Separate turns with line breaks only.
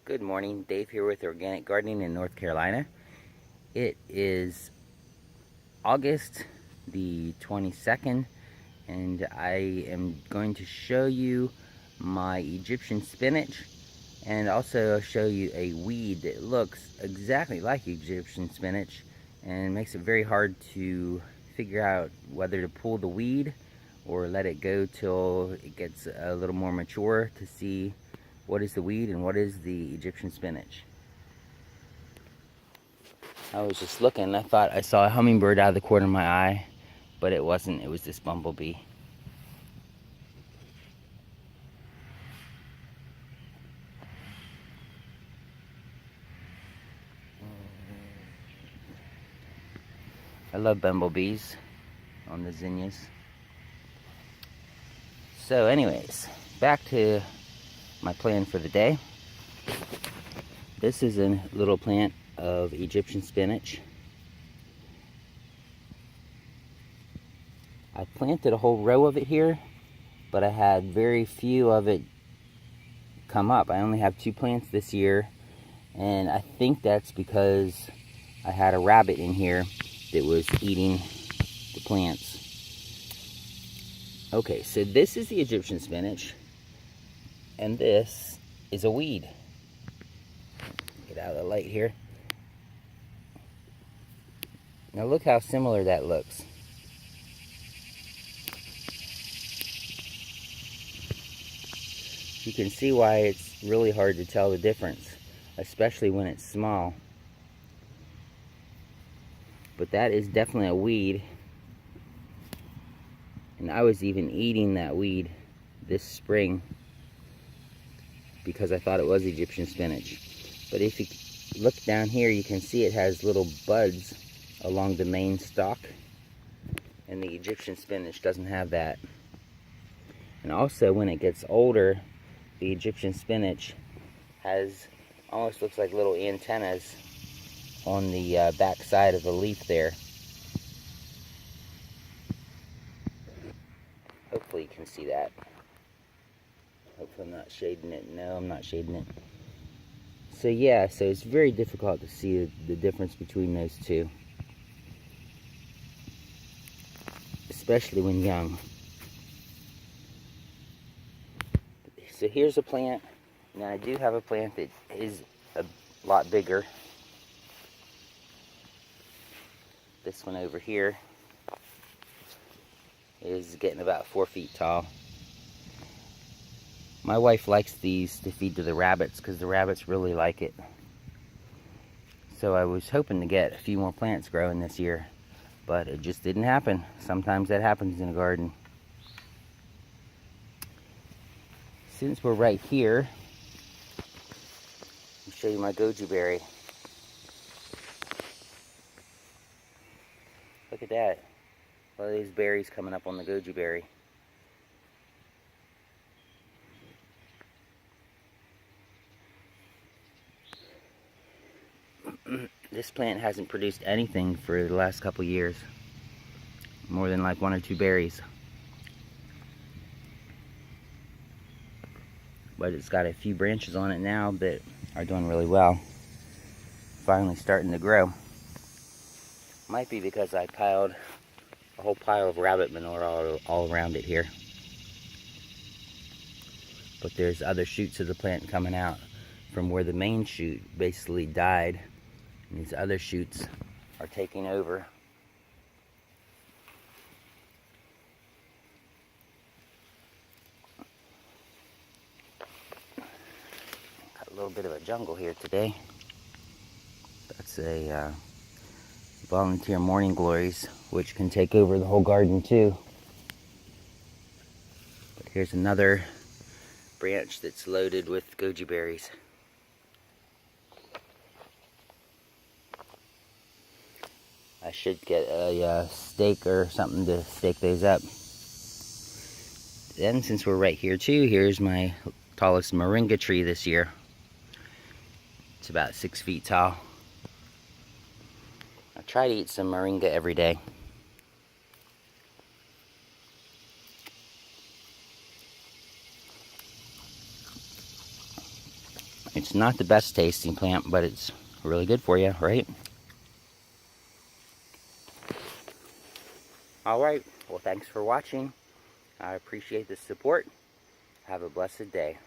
Good morning, Dave here with Organic Gardening in North Carolina. It is August the 22nd, and I am going to show you my Egyptian spinach and also show you a weed that looks exactly like Egyptian spinach and makes it very hard to figure out whether to pull the weed or let it go till it gets a little more mature to see what is the weed and what is the Egyptian spinach. I was just looking, I thought I saw a hummingbird out of the corner of my eye, but it wasn't, it was this bumblebee. I love bumblebees on the zinnias. So anyways, back to my plan for the day. This is a little plant of Egyptian spinach. I planted a whole row of it here, but I had very few of it come up. I only have 2 plants this year, and I think that's because I had a rabbit in here that was eating the plants. Okay, so this is the Egyptian spinach, and this is a weed. Get out of the light here. Now look how similar that looks. You can see why it's really hard to tell the difference, especially when it's small. But that is definitely a weed. And I was even eating that weed this spring because I thought it was Egyptian spinach. But if you look down here, you can see it has little buds along the main stalk. And the Egyptian spinach doesn't have that. And also when it gets older, the Egyptian spinach has, almost looks like little antennas on the back side of the leaf there. Hopefully you can see that. Hopefully I'm not shading it. No, I'm not shading it. So yeah, so it's very difficult to see the difference between those two, especially when young. So here's a plant. Now I do have a plant that is a lot bigger. This one over here is getting about 4 feet tall. My wife likes these to feed to the rabbits because the rabbits really like it. So I was hoping to get a few more plants growing this year, but it just didn't happen. Sometimes that happens in a garden. Since we're right here, I'll show you my goji berry. Look at that. All these berries coming up on the goji berry. This plant hasn't produced anything for the last couple years. More than like 1 or 2 berries. But it's got a few branches on it now that are doing really well. Finally starting to grow. Might be because I piled a whole pile of rabbit manure all around it here. But there's other shoots of the plant coming out from where the main shoot basically died. And these other shoots are taking over. Got a little bit of a jungle here today. That's a volunteer morning glories, which can take over the whole garden too. But here's another branch that's loaded with goji berries. I should get a stake or something to stake those up. Then, since we're right here too, here's my tallest Moringa tree this year. It's about 6 feet tall. I try to eat some Moringa every day. It's not the best tasting plant, but it's really good for you, right? Alright, well thanks for watching. I appreciate the support. Have a blessed day.